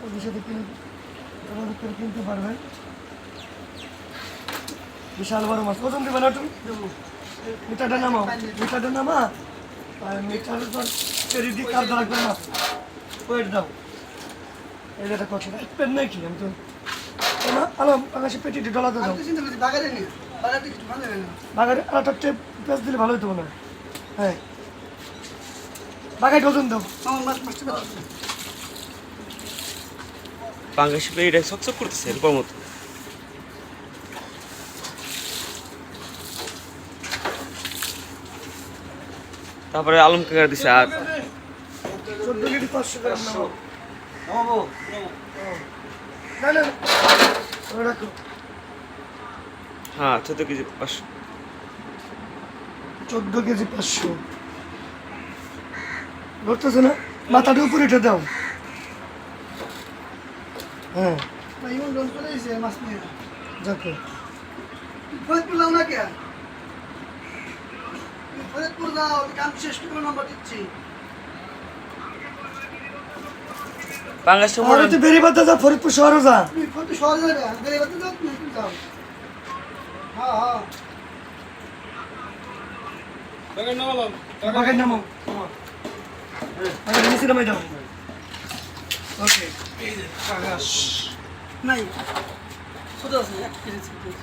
ওদের সাথে যোগাযোগ করে কিনতে পারবেন। বিশাল বড় মাছ ওজন দেবে না তুমি মিটারটা নামাও মিটারটা নামা আর মিটারের পর পেরি দিয়ে কার দ্বারা করে মাছ ওয়েট দাও এটা কত পেন নাই কি আমি তো না আলাম আকাশে পেটিটি ডলাতে দাও বাগারে আর একটা টেপ পেঁচ দিলে ভালো হতো না। হ্যাঁ বাগাই ওজন দাও পাঙ্গাস এটা সকসক করতেছে এরকম মতো। তারপরে আলম কাকা দিছে আর 14 কেজি 500 গ্রাম নামাবো না না রাখো। হ্যাঁ 14 কেজি 500 14 কেজি 500 ধরতেছে না মাথাটা উপরে উঠে দাও। হ্যাঁ যাকে পাঙ্গাস বেরিবাদ যা ফরিদপুর শহরে যা বাগান নামো বাগান নিচে নামাই দাও। ওকে নাই ছোট আছে 1 কেজি ছোট আছে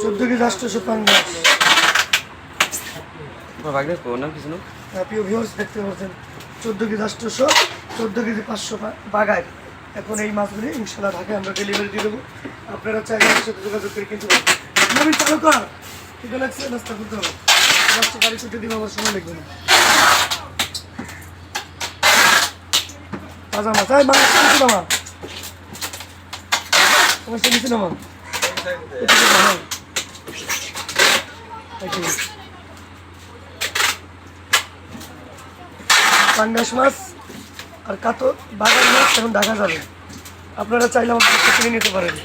14 কেজি 800 পাঙ্গাস। বাগনে কো নাম কিছু না প্রিয় ভিউয়ার্স দেখতে পাচ্ছেন 14 কেজি 800 14 কেজি 500 বাগায়। এখন এই মাছগুলি ইনশাল্লাহ ঢাকায় আমরা ডেলিভারি দিয়ে দেবো। আপনারা চাইলে আমার সাথে যোগাযোগ করে কিনতে পারবেন। নবীন চালু কর ঠিক লাগছে নাস্তা করতে হবে রাস্তা গাড়ি ছুটে দিব আমার সময় লাগবে না। তাজা মাছ এই মাছ নিচে নামা তোমার সে নিচে নামা পাঙ্গাস মাছ আর কাতল বাগান মাছ এখন ঢাকা যাবে। আপনারা চাইলে আমার কাছে কিনে নিতে পারেন।